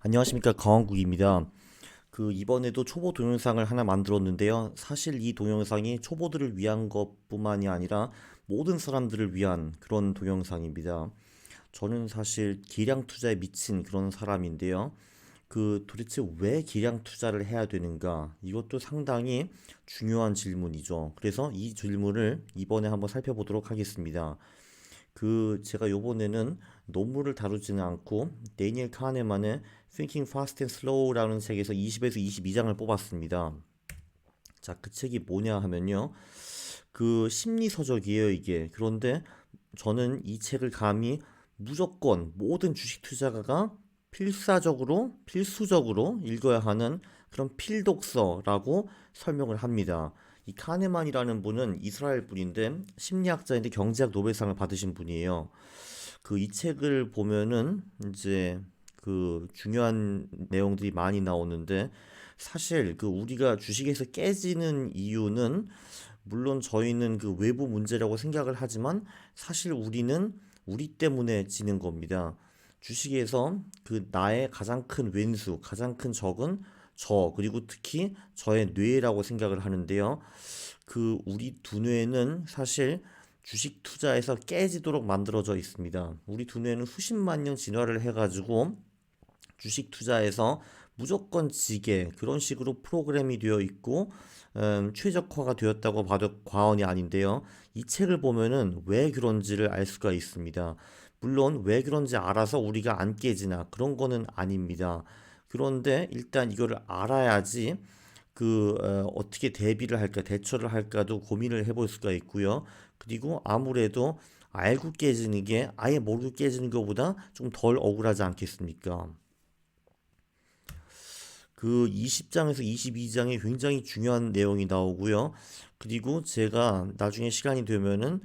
안녕하십니까, 강원국입니다. 이번에도 초보 동영상을 하나 만들었는데요. 사실 이 동영상이 초보들을 위한 것뿐만이 아니라 모든 사람들을 위한 그런 동영상입니다. 저는 사실 기량 투자에 미친 그런 사람인데요. 도대체 왜 기량 투자를 해야 되는가? 이것도 상당히 중요한 질문이죠. 그래서 이 질문을 이번에 한번 살펴보도록 하겠습니다. 제가 요번에는 논문을 다루지는 않고 데니엘 카네만의 Thinking Fast and Slow라는 책에서 20에서 22장을 뽑았습니다. 자, 그 책이 뭐냐 하면요. 심리 서적이에요, 이게. 그런데 저는 이 책을 감히 무조건 모든 주식 투자가가 필수적으로 읽어야 하는 그런 필독서라고 설명을 합니다. 이 카네만이라는 분은 이스라엘 분인데 심리학자인데 경제학 노벨상을 받으신 분이에요. 이 책을 보면은 이제 중요한 내용들이 많이 나오는데 사실 우리가 주식에서 깨지는 이유는 물론 저희는 외부 문제라고 생각을 하지만 사실 우리는 우리 때문에 지는 겁니다. 주식에서 나의 가장 큰 왼수, 가장 큰 적은 그리고 특히 저의 뇌라고 생각을 하는데요. 우리 두뇌는 사실 주식 투자에서 깨지도록 만들어져 있습니다. 우리 두뇌는 수십만 년 진화를 해가지고 주식 투자에서 무조건 지게 그런 식으로 프로그램이 되어 있고 최적화가 되었다고 봐도 과언이 아닌데요. 이 책을 보면은 왜 그런지를 알 수가 있습니다. 물론 왜 그런지 알아서 우리가 안 깨지나 그런 거는 아닙니다. 그런데 일단 이거를 알아야지 어떻게 대비를 할까, 대처를 할까도 고민을 해볼 수가 있고요. 그리고 아무래도 알고 깨지는 게 아예 모르고 깨지는 것보다 좀 덜 억울하지 않겠습니까? 20장에서 22장에 굉장히 중요한 내용이 나오고요. 그리고 제가 나중에 시간이 되면은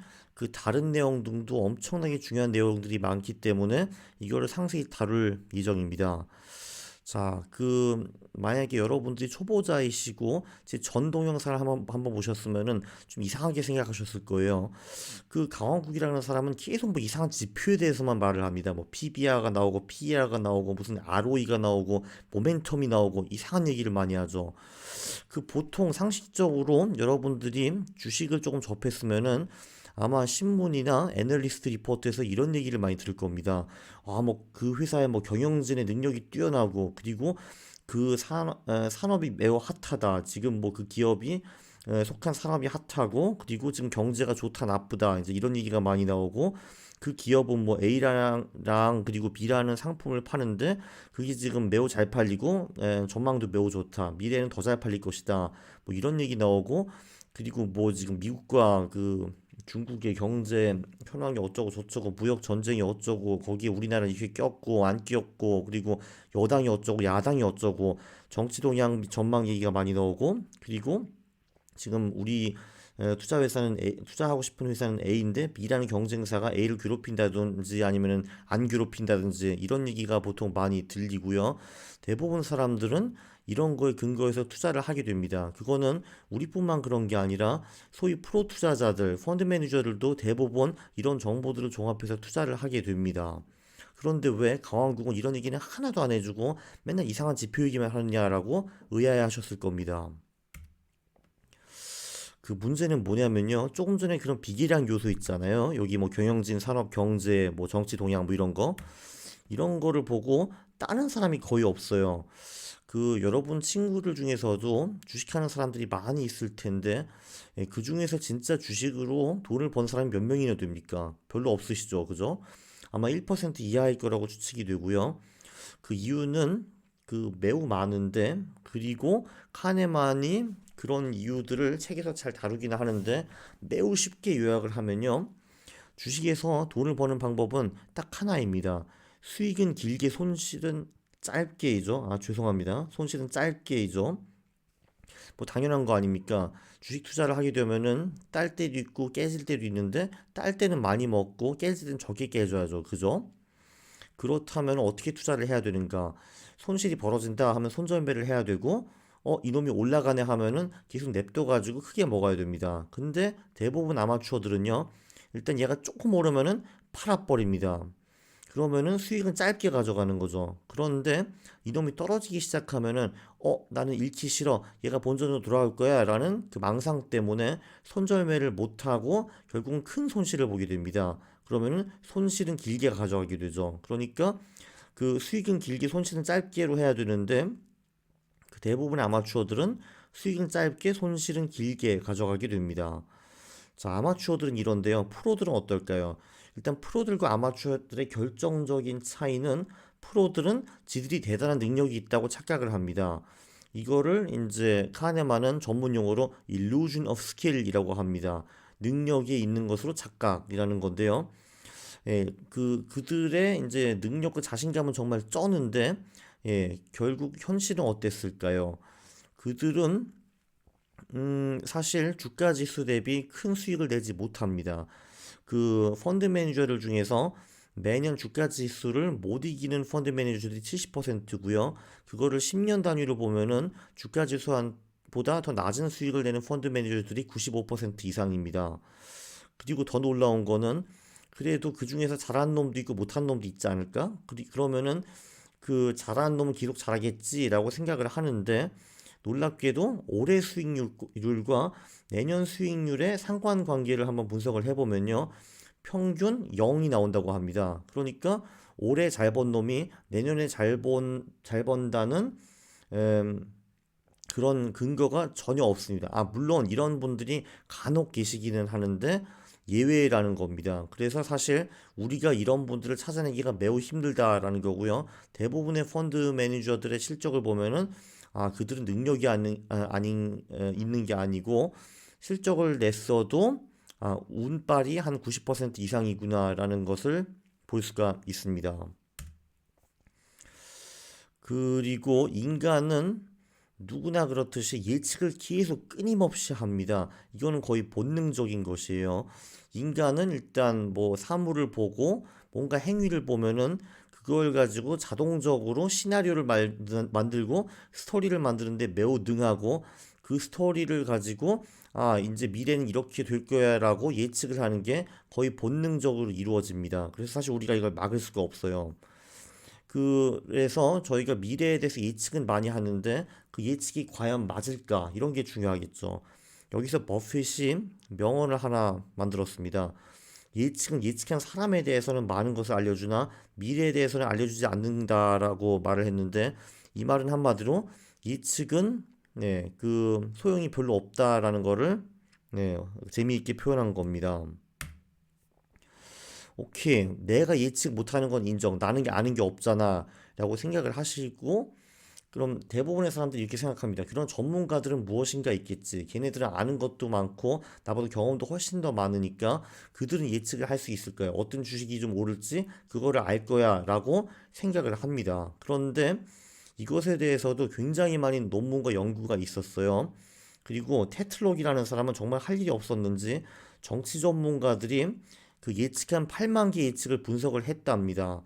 다른 내용 등도 엄청나게 중요한 내용들이 많기 때문에 이거를 상세히 다룰 예정입니다. 자, 만약에 여러분들이 초보자이시고 제 전 동영상을 한번 보셨으면은 좀 이상하게 생각하셨을 거예요. 강원국이라는 사람은 계속 뭐 이상한 지표에 대해서만 말을 합니다. 뭐 PBR가 나오고 PER가 나오고 무슨 ROE가 나오고 모멘텀이 나오고 이상한 얘기를 많이 하죠. 보통 상식적으로 여러분들이 주식을 조금 접했으면은 아마 신문이나 애널리스트 리포트에서 이런 얘기를 많이 들을 겁니다. 뭐 그 회사의 뭐 경영진의 능력이 뛰어나고 그리고 산업이 매우 핫하다. 지금 뭐 그 기업이 속한 산업이 핫하고 그리고 지금 경제가 좋다 나쁘다 이제 이런 얘기가 많이 나오고 기업은 뭐 A랑 그리고 B라는 상품을 파는데 그게 지금 매우 잘 팔리고 전망도 매우 좋다. 미래에는 더 잘 팔릴 것이다. 뭐 이런 얘기 나오고 그리고 뭐 지금 미국과 중국의 경제 현황이 어쩌고 저쩌고 무역 전쟁이 어쩌고 거기에 우리나라 이렇게 꼈고 안 꼈고 그리고 여당이 어쩌고 야당이 어쩌고 정치 동향 전망 얘기가 많이 나오고 그리고 지금 우리 투자하고 싶은 회사는 A인데 B라는 경쟁사가 A를 괴롭힌다든지 아니면은 안 괴롭힌다든지 이런 얘기가 보통 많이 들리고요. 대부분 사람들은 이런 거에 근거해서 투자를 하게 됩니다. 그거는 우리뿐만 그런 게 아니라 소위 프로 투자자들, 펀드 매니저들도 대부분 이런 정보들을 종합해서 투자를 하게 됩니다. 그런데 왜 강원국은 이런 얘기는 하나도 안 해주고 맨날 이상한 지표 얘기만 하느냐라고 의아해하셨을 겁니다. 문제는 뭐냐면요. 조금 전에 그런 비계량 요소 있잖아요. 여기 뭐 경영진, 산업, 경제, 뭐 정치 동향 뭐 이런 거. 이런 거를 보고 다른 사람이 거의 없어요. 여러분 친구들 중에서도 주식하는 사람들이 많이 있을 텐데 그 중에서 진짜 주식으로 돈을 번 사람이 몇 명이나 됩니까? 별로 없으시죠, 그죠? 아마 1% 이하일 거라고 추측이 되고요. 이유는 매우 많은데 그리고 카네만이 그런 이유들을 책에서 잘 다루기는 하는데 매우 쉽게 요약을 하면요. 주식에서 돈을 버는 방법은 딱 하나입니다. 수익은 길게 손실은 짧게이죠. 죄송합니다. 손실은 짧게이죠. 뭐 당연한 거 아닙니까? 주식 투자를 하게 되면은 딸 때도 있고 깨질 때도 있는데 딸 때는 많이 먹고 깨질 때는 적게 깨져야죠. 그죠? 그렇다면 어떻게 투자를 해야 되는가? 손실이 벌어진다 하면 손절매를 해야 되고, 이놈이 올라가네 하면은 계속 냅둬가지고 크게 먹어야 됩니다. 근데 대부분 아마추어들은요, 일단 얘가 조금 오르면은 팔아버립니다. 그러면은 수익은 짧게 가져가는 거죠. 그런데 이놈이 떨어지기 시작하면은 나는 잃기 싫어. 얘가 본전으로 돌아올 거야. 라는 그 망상 때문에 손절매를 못하고 결국은 큰 손실을 보게 됩니다. 그러면은 손실은 길게 가져가게 되죠. 그러니까 그 수익은 길게 손실은 짧게로 해야 되는데 그 대부분의 아마추어들은 수익은 짧게 손실은 길게 가져가게 됩니다. 자, 아마추어들은 이런데요. 프로들은 어떨까요? 일단 프로들과 아마추어들의 결정적인 차이는 프로들은 지들이 대단한 능력이 있다고 착각을 합니다. 이거를 이제 카네만은 전문 용어로 illusion of skill이라고 합니다. 능력이 있는 것으로 착각이라는 건데요. 예, 그들의 이제 능력과 자신감은 정말 쩌는데, 결국 현실은 어땠을까요? 그들은 사실 주가 지수 대비 큰 수익을 내지 못합니다. 그 펀드 매니저들 중에서 매년 주가 지수를 못 이기는 펀드 매니저들이 70%고요. 그거를 10년 단위로 보면은 주가 지수 보다 더 낮은 수익을 내는 펀드 매니저들이 95% 이상입니다. 그리고 더 놀라운 거는 그래도 그 중에서 잘한 놈도 있고 못한 놈도 있지 않을까? 그러면은 그 잘한 놈은 계속 잘하겠지라고 생각을 하는데 놀랍게도 올해 수익률과 내년 수익률의 상관관계를 한번 분석을 해보면요. 평균 0이 나온다고 합니다. 그러니까 올해 잘 번 놈이 내년에 잘 번다는 그런 근거가 전혀 없습니다. 물론 이런 분들이 간혹 계시기는 하는데 예외라는 겁니다. 그래서 사실 우리가 이런 분들을 찾아내기가 매우 힘들다라는 거고요. 대부분의 펀드 매니저들의 실적을 보면은 그들은 능력이 있는 게 아니고 실적을 냈어도 운빨이 한 90% 이상이구나라는 것을 볼 수가 있습니다. 그리고 인간은 누구나 그렇듯이 예측을 계속 끊임없이 합니다. 이거는 거의 본능적인 것이에요. 인간은 일단 뭐 사물을 보고 뭔가 행위를 보면은 그걸 가지고 자동적으로 시나리오를 만들고 스토리를 만드는데 매우 능하고 그 스토리를 가지고 이제 미래는 이렇게 될 거야라고 예측을 하는 게 거의 본능적으로 이루어집니다. 그래서 사실 우리가 이걸 막을 수가 없어요. 그래서 저희가 미래에 대해서 예측은 많이 하는데 그 예측이 과연 맞을까? 이런 게 중요하겠죠. 여기서 버핏이 명언을 하나 만들었습니다. 예측은 예측한 사람에 대해서는 많은 것을 알려주나 미래에 대해서는 알려주지 않는다라고 말을 했는데 이 말은 한마디로 예측은 그 소용이 별로 없다라는 거를 재미있게 표현한 겁니다. 오케이, 내가 예측 못하는 건 인정. 나는 게 아는 게 없잖아. 라고 생각을 하시고, 그럼 대부분의 사람들이 이렇게 생각합니다. 그런 전문가들은 무엇인가 있겠지. 걔네들은 아는 것도 많고, 나보다 경험도 훨씬 더 많으니까, 그들은 예측을 할 수 있을 거야. 어떤 주식이 좀 오를지, 그거를 알 거야. 라고 생각을 합니다. 그런데 이것에 대해서도 굉장히 많은 논문과 연구가 있었어요. 그리고 테틀록이라는 사람은 정말 할 일이 없었는지, 정치 전문가들이 그 예측한 8만 개 예측을 분석을 했답니다.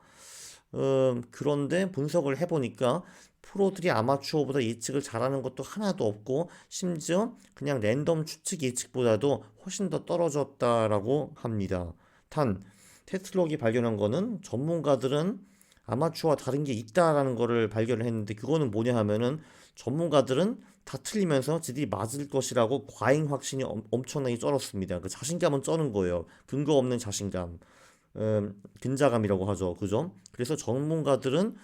그런데 분석을 해보니까 프로들이 아마추어보다 예측을 잘하는 것도 하나도 없고 심지어 그냥 랜덤 추측 예측보다도 훨씬 더 떨어졌다라고 합니다. 단 테슬록이 발견한 거는 전문가들은 아마추어와 다른 게 있다라는 거를 발견을 했는데 그거는 뭐냐 하면은 전문가들은 다 틀리면서 지들이 맞을 것이라고 과잉 확신이 엄청나게 쩔었습니다. 그 자신감은 쩌는 거예요. 근거 없는 자신감. 근자감이라고 하죠. 그죠? 그래서 전문가들은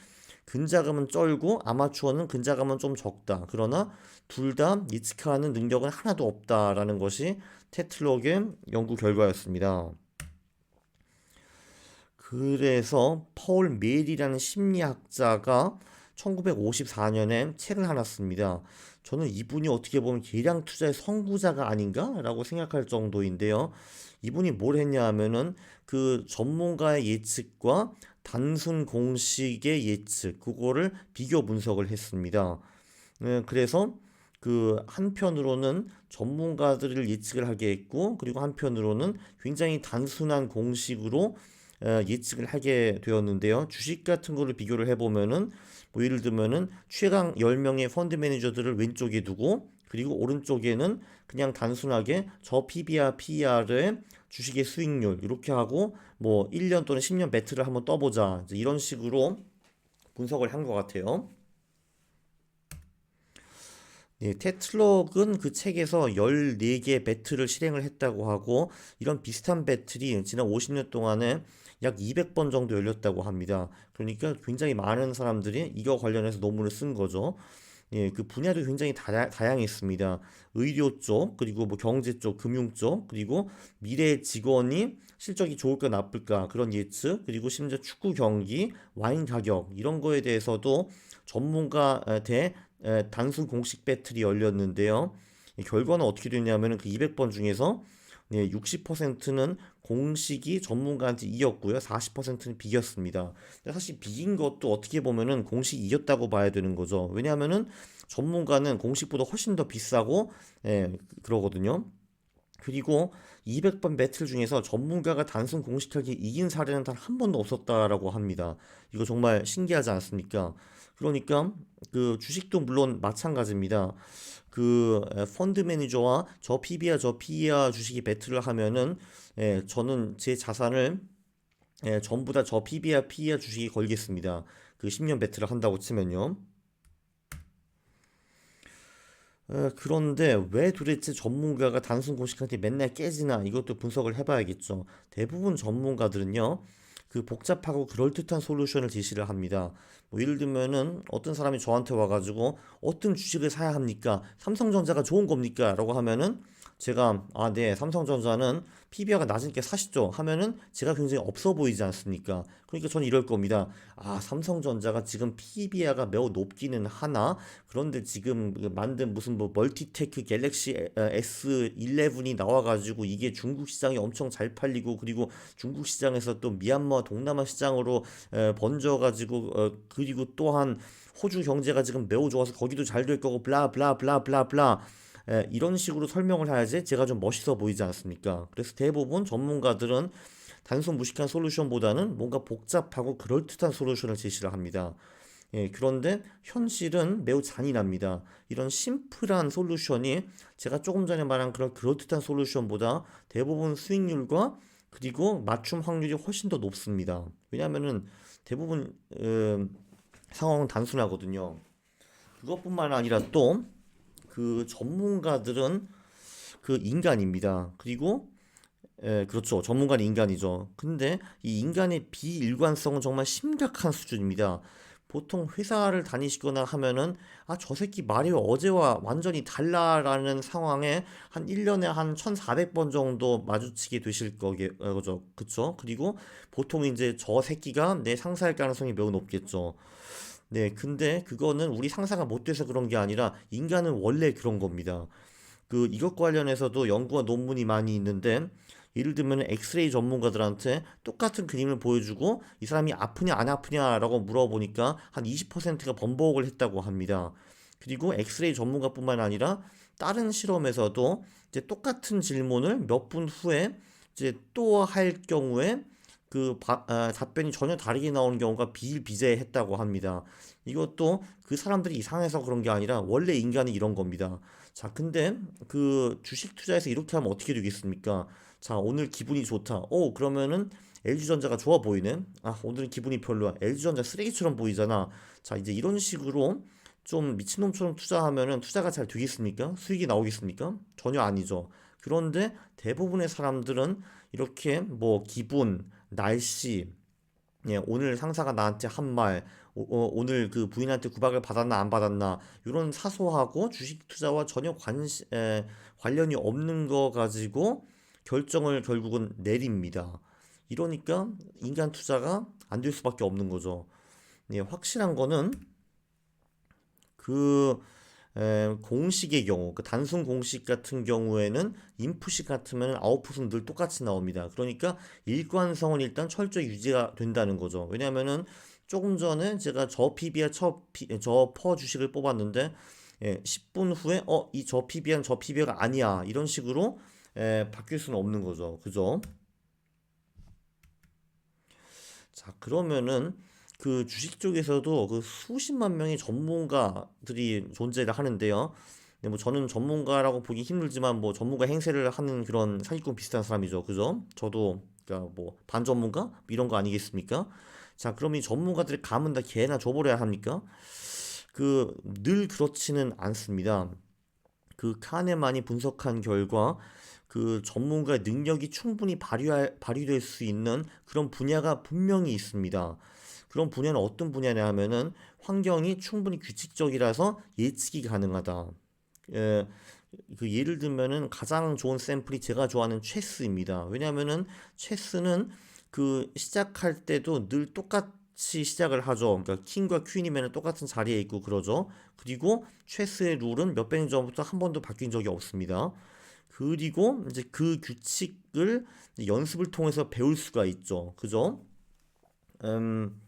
근자감은 쩔고 아마추어는 근자감은 좀 적다. 그러나 둘 다 예측하는 능력은 하나도 없다라는 것이 테틀록의 연구 결과였습니다. 그래서 펄 메일이라는 심리학자가 1954년에 책을 하나 씁니다. 저는 이분이 어떻게 보면 계량 투자의 선구자가 아닌가라고 생각할 정도인데요. 이분이 뭘 했냐 하면은 그 전문가의 예측과 단순 공식의 예측, 그거를 비교 분석을 했습니다. 그래서 그 한편으로는 전문가들을 예측을 하게 했고, 그리고 한편으로는 굉장히 단순한 공식으로 예측을 하게 되었는데요. 주식 같은 거를 비교를 해보면은 뭐 예를 들면은 최강 10명의 펀드 매니저들을 왼쪽에 두고 그리고 오른쪽에는 그냥 단순하게 저 PBR, PER의 주식의 수익률 이렇게 하고 뭐 1년 또는 10년 배트를 한번 떠보자. 이제 이런 식으로 분석을 한 것 같아요. 네, 테틀럭은 그 책에서 14개 배틀을 실행을 했다고 하고 이런 비슷한 배틀이 지난 50년 동안에 약 200번 정도 열렸다고 합니다. 그러니까 굉장히 많은 사람들이 이거 관련해서 논문을 쓴 거죠. 예, 그 분야도 굉장히 다양했습니다. 의료 쪽, 그리고 뭐 경제 쪽, 금융 쪽, 그리고 미래 직원이 실적이 좋을까 나쁠까 그런 예측, 그리고 심지어 축구 경기, 와인 가격 이런 거에 대해서도 전문가 대 단순 공식 배틀이 열렸는데요. 결과는 어떻게 됐냐면은 그 200번 중에서 60%는 공식이 전문가한테 이겼고요. 40%는 비겼습니다. 근데 사실 비긴 것도 어떻게 보면은 공식이 이겼다고 봐야 되는 거죠. 왜냐하면은 전문가는 공식보다 훨씬 더 비싸고 그러거든요. 그리고 200번 배틀 중에서 전문가가 단순 공식하게 이긴 사례는 단 한 번도 없었다라고 합니다. 이거 정말 신기하지 않습니까? 그러니까 그 주식도 물론 마찬가지입니다. 그 펀드 매니저와 저 PBR 저 PER 주식이 배틀을 하면은 저는 제 자산을 전부 다 저 PBR PER 주식이 걸겠습니다. 그 10년 배틀을 한다고 치면요. 그런데 왜 도대체 전문가가 단순 공식한테 맨날 깨지나 이것도 분석을 해봐야겠죠. 대부분 전문가들은요, 그 복잡하고 그럴듯한 솔루션을 제시를 합니다. 뭐 예를 들면은 어떤 사람이 저한테 와가지고 어떤 주식을 사야 합니까? 삼성전자가 좋은 겁니까? 라고 하면은 제가 네, 삼성전자는 PBR가 낮으니까 사시죠 하면은 제가 굉장히 없어 보이지 않습니까? 그러니까 저는 이럴 겁니다. 삼성전자가 지금 PBR가 매우 높기는 하나 그런데 지금 그 만든 무슨 뭐 멀티테크 갤럭시 S11이 나와가지고 이게 중국 시장이 엄청 잘 팔리고 그리고 중국 시장에서 또 미얀마 동남아 시장으로 번져가지고 그리고 또한 호주 경제가 지금 매우 좋아서 거기도 잘 될 거고 블라 블라 블라 블라 블라 이런 식으로 설명을 해야지 제가 좀 멋있어 보이지 않습니까? 그래서 대부분 전문가들은 단순 무식한 솔루션보다는 뭔가 복잡하고 그럴듯한 솔루션을 제시를 합니다. 그런데 현실은 매우 잔인합니다. 이런 심플한 솔루션이 제가 조금 전에 말한 그런 그럴듯한 솔루션보다 대부분 수익률과 그리고 맞춤 확률이 훨씬 더 높습니다. 왜냐하면은 대부분 상황은 단순하거든요. 그것뿐만 아니라 또 그 전문가들은 그 인간입니다. 그리고 그렇죠. 전문가는 인간이죠. 근데 이 인간의 비일관성은 정말 심각한 수준입니다. 보통 회사를 다니시거나 하면은 저 새끼 말이 어제와 완전히 달라라는 상황에 한 1년에 한 1,400번 정도 마주치게 되실 거죠. 그쵸? 그리고 보통 이제 저 새끼가 내 상사일 가능성이 매우 높겠죠. 네, 근데 그거는 우리 상사가 못 돼서 그런 게 아니라 인간은 원래 그런 겁니다. 그 이것 관련해서도 연구와 논문이 많이 있는데 예를 들면 엑스레이 전문가들한테 똑같은 그림을 보여주고 이 사람이 아프냐 안 아프냐라고 물어보니까 한 20%가 번복을 했다고 합니다. 그리고 엑스레이 전문가뿐만 아니라 다른 실험에서도 이제 똑같은 질문을 몇 분 후에 이제 또 할 경우에 답변이 전혀 다르게 나오는 경우가 비일비재했다고 합니다. 이것도 그 사람들이 이상해서 그런 게 아니라 원래 인간이 이런 겁니다. 자, 근데 그 주식 투자에서 이렇게 하면 어떻게 되겠습니까? 자, 오늘 기분이 좋다. 그러면은 LG전자가 좋아 보이네. 오늘은 기분이 별로야. LG전자 쓰레기처럼 보이잖아. 자, 이제 이런 식으로 좀 미친놈처럼 투자하면은 투자가 잘 되겠습니까? 수익이 나오겠습니까? 전혀 아니죠. 그런데 대부분의 사람들은 이렇게 뭐 기분, 날씨, 오늘 상사가 나한테 한 말, 오늘 그 부인한테 구박을 받았나 안 받았나, 이런 사소하고 주식 투자와 전혀 관련이 없는 거 가지고 결정을 결국은 내립니다. 이러니까 인간 투자가 안 될 수밖에 없는 거죠. 확실한 거는 그 공식의 경우, 그 단순 공식 같은 경우에는 인풋이 같으면 아웃풋은 늘 똑같이 나옵니다. 그러니까 일관성은 일단 철저히 유지가 된다는 거죠. 왜냐하면은 조금 전에 제가 저 PBR 저 퍼 주식을 뽑았는데 10분 후에 이 저 PBR은 저 PBR가 아니야 이런 식으로 바뀔 수는 없는 거죠. 그죠? 자, 그러면은 그 주식 쪽에서도 그 수십만 명의 전문가들이 존재를 하는데요. 네, 뭐 저는 전문가라고 보기 힘들지만 뭐 전문가 행세를 하는 그런 사기꾼 비슷한 사람이죠. 그죠? 저도 그러니까 뭐 반전문가 이런 거 아니겠습니까? 자, 그럼 이 전문가들의 감은 다 개나 줘버려야 합니까? 그 늘 그렇지는 않습니다. 그 카네만이 분석한 결과 그 전문가의 능력이 충분히 발휘될 수 있는 그런 분야가 분명히 있습니다. 그런 분야는 어떤 분야냐 하면은 환경이 충분히 규칙적이라서 예측이 가능하다. 예, 그 예를 들면은 가장 좋은 샘플이 제가 좋아하는 체스입니다. 왜냐하면은 체스는 그 시작할 때도 늘 똑같이 시작을 하죠. 그러니까 킹과 퀸이면 똑같은 자리에 있고 그러죠. 그리고 체스의 룰은 몇백 년 전부터 한 번도 바뀐 적이 없습니다. 그리고 이제 그 규칙을 연습을 통해서 배울 수가 있죠. 그죠? 음,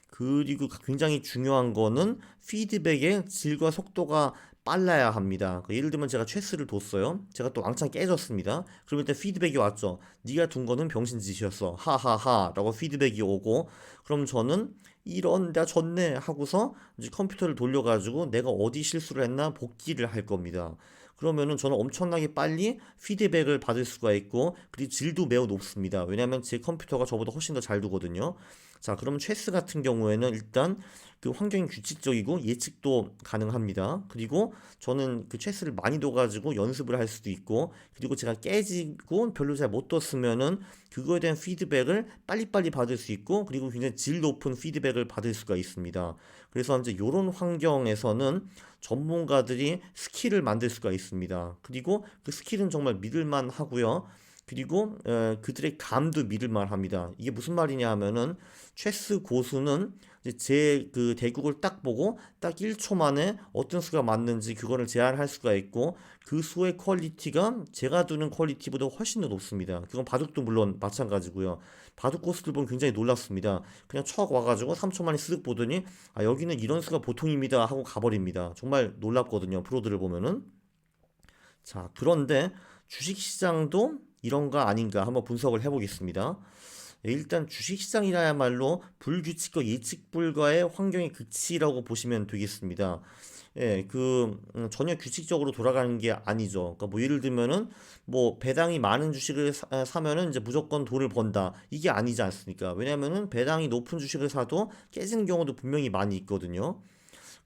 그리고 굉장히 중요한 거는 피드백의 질과 속도가 빨라야 합니다. 예를 들면 제가 체스를 뒀어요. 제가 또 왕창 깨졌습니다. 그럼 일단 피드백이 왔죠. 네가 둔 거는 병신짓이었어. 하하하 라고 피드백이 오고 그럼 저는 이런 내가 졌네 하고서 이제 컴퓨터를 돌려가지고 내가 어디 실수를 했나 복기를 할 겁니다. 그러면은 저는 엄청나게 빨리 피드백을 받을 수가 있고 그리고 질도 매우 높습니다. 왜냐하면 제 컴퓨터가 저보다 훨씬 더 잘 두거든요. 자, 그럼 체스 같은 경우에는 일단 그 환경이 규칙적이고 예측도 가능합니다. 그리고 저는 그 체스를 많이 둬가지고 연습을 할 수도 있고, 그리고 제가 깨지고 별로 잘 못 뒀으면은 그거에 대한 피드백을 빨리빨리 받을 수 있고, 그리고 굉장히 질 높은 피드백을 받을 수가 있습니다. 그래서 이제 이런 환경에서는 전문가들이 스킬을 만들 수가 있습니다. 그리고 그 스킬은 정말 믿을만 하고요. 그리고 그들의 감도 믿을만 합니다. 이게 무슨 말이냐 하면은 체스 고수는 제 그 대국을 딱 보고 딱 1초 만에 어떤 수가 맞는지 그거를 제한할 수가 있고 그 수의 퀄리티가 제가 두는 퀄리티보다 훨씬 더 높습니다. 그건 바둑도 물론 마찬가지고요. 바둑 고수들 보면 굉장히 놀랐습니다. 그냥 척 와가지고 3초 만에 쓱 보더니 아 여기는 이런 수가 보통입니다 하고 가버립니다. 정말 놀랍거든요. 프로들을 보면은. 자, 그런데 주식시장도 이런가 아닌가 한번 분석을 해보겠습니다. 일단 주식시장이라야말로 불규칙과 예측 불가의 환경의 극치라고 보시면 되겠습니다. 예, 전혀 규칙적으로 돌아가는 게 아니죠. 그러니까 뭐 예를 들면은 뭐 배당이 많은 주식을 사면은 이제 무조건 돈을 번다. 이게 아니지 않습니까? 왜냐면은 배당이 높은 주식을 사도 깨지는 경우도 분명히 많이 있거든요.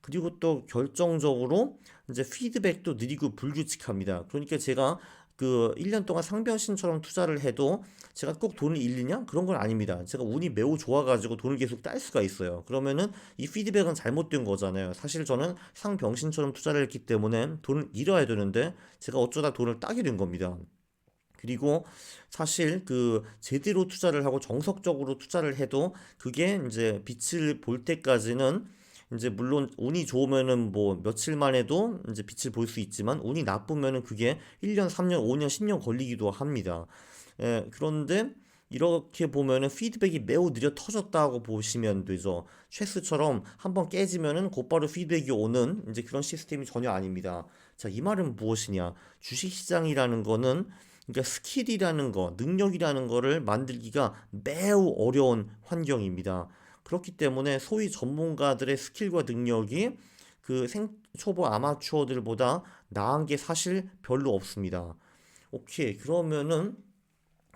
그리고 또 결정적으로 이제 피드백도 느리고 불규칙합니다. 그러니까 제가 그 1년 동안 상병신처럼 투자를 해도 제가 꼭 돈을 잃느냐? 그런 건 아닙니다. 제가 운이 매우 좋아가지고 돈을 계속 딸 수가 있어요. 그러면은 이 피드백은 잘못된 거잖아요. 사실 저는 상병신처럼 투자를 했기 때문에 돈을 잃어야 되는데 제가 어쩌다 돈을 따게 된 겁니다. 그리고 사실 그 제대로 투자를 하고 정석적으로 투자를 해도 그게 이제 빛을 볼 때까지는 이제 물론 운이 좋으면은 뭐 며칠 만에도 이제 빛을 볼 수 있지만 운이 나쁘면은 그게 1년, 3년, 5년, 10년 걸리기도 합니다. 그런데 이렇게 보면은 피드백이 매우 느려 터졌다고 보시면 되죠. 체스처럼 한번 깨지면은 곧바로 피드백이 오는 이제 그런 시스템이 전혀 아닙니다. 자, 이 말은 무엇이냐? 주식시장이라는 거는 그러니까 스킬이라는 거, 능력이라는 거를 만들기가 매우 어려운 환경입니다. 그렇기 때문에 소위 전문가들의 스킬과 능력이 그 초보 아마추어들보다 나은 게 사실 별로 없습니다. 오케이. 그러면은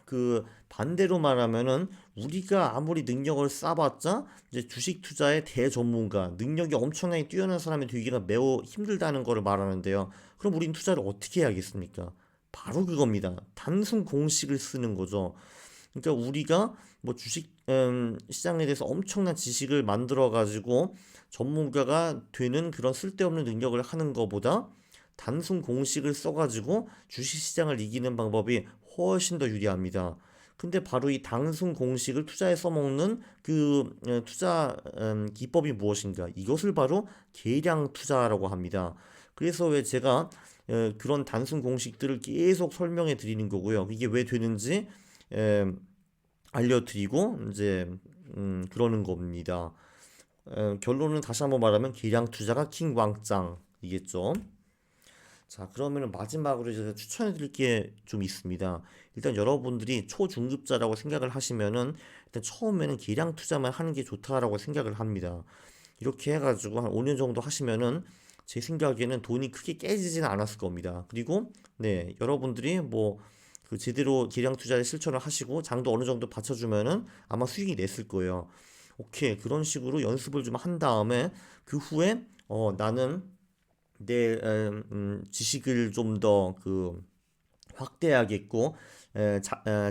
그 반대로 말하면은 우리가 아무리 능력을 쌓아봤자 이제 주식 투자의 대전문가, 능력이 엄청나게 뛰어난 사람이 되기가 매우 힘들다는 거를 말하는데요. 그럼 우린 투자를 어떻게 해야겠습니까? 바로 그겁니다. 단순 공식을 쓰는 거죠. 그러니까 우리가 뭐 주식 시장에 대해서 엄청난 지식을 만들어 가지고 전문가가 되는 그런 쓸데없는 능력을 하는 것보다 단순 공식을 써가지고 주식 시장을 이기는 방법이 훨씬 더 유리합니다. 근데 바로 이 단순 공식을 투자에 써먹는 투자 기법이 무엇인가? 이것을 바로 계량 투자라고 합니다. 그래서 왜 제가 그런 단순 공식들을 계속 설명해 드리는 거고요. 이게 왜 되는지 에, 알려드리고 이제 그러는 겁니다. 결론은 다시 한번 말하면 계량 투자가 킹왕짱이겠죠. 자, 그러면 마지막으로 제가 추천해 드릴 게 좀 있습니다. 일단 여러분들이 초중급자라고 생각을 하시면은 일단 처음에는 계량 투자만 하는 게 좋다라고 생각을 합니다. 이렇게 해가지고 한 5년 정도 하시면은 제 생각에는 돈이 크게 깨지지는 않았을 겁니다. 그리고 네, 여러분들이 뭐 그 제대로 기량 투자에 실천을 하시고 장도 어느 정도 받쳐주면은 아마 수익이 냈을 거예요. 오케이, 그런 식으로 연습을 좀 한 다음에 그 후에 나는 내 지식을 좀 더 확대해야겠고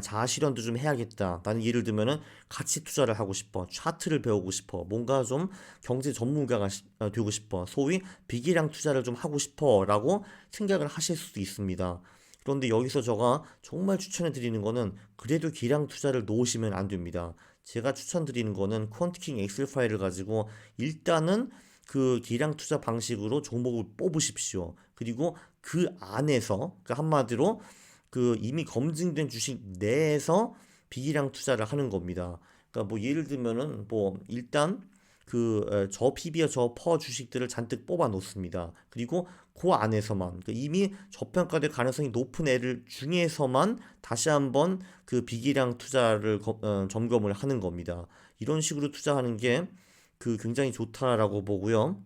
자아 실현도 좀 해야겠다. 나는 예를 들면은 가치 투자를 하고 싶어. 차트를 배우고 싶어. 뭔가 좀 경제 전문가가 되고 싶어. 소위 비기량 투자를 좀 하고 싶어라고 생각을 하실 수도 있습니다. 그런데 여기서 제가 정말 추천해 드리는 거는 그래도 기량 투자를 놓으시면 안 됩니다. 제가 추천드리는 거는 퀀트킹 엑셀 파일을 가지고 일단은 그 기량 투자 방식으로 종목을 뽑으십시오. 그리고 그 안에서 그 한마디로 그 이미 검증된 주식 내에서 비기량 투자를 하는 겁니다. 그러니까 뭐 예를 들면은 뭐 일단 저 PB와 저 퍼 주식들을 잔뜩 뽑아 놓습니다. 그리고 그 안에서만 이미 저평가될 가능성이 높은 애를 중에서만 다시 한번 그 비기량 투자를 점검을 하는 겁니다. 이런 식으로 투자하는 게 굉장히 좋다라고 보고요.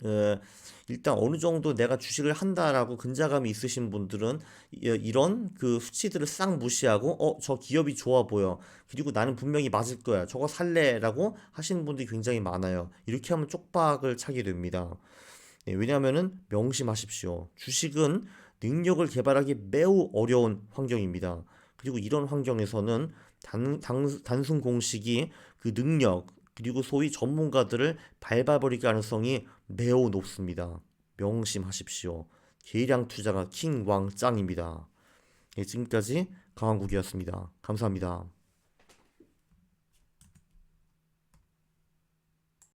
에, 일단 어느 정도 내가 주식을 한다라고 근자감이 있으신 분들은 이런 그 수치들을 싹 무시하고 저 기업이 좋아 보여. 그리고 나는 분명히 맞을 거야. 저거 살래라고 하시는 분들이 굉장히 많아요. 이렇게 하면 쪽박을 차게 됩니다. 네, 왜냐하면은 명심하십시오. 주식은 능력을 개발하기 매우 어려운 환경입니다. 그리고 이런 환경에서는 단순 공식이 그 능력, 그리고 소위 전문가들을 밟아버릴 가능성이 매우 높습니다. 명심하십시오. 계량 투자가 킹 왕 짱입니다. 네, 지금까지 강한국이었습니다. 감사합니다.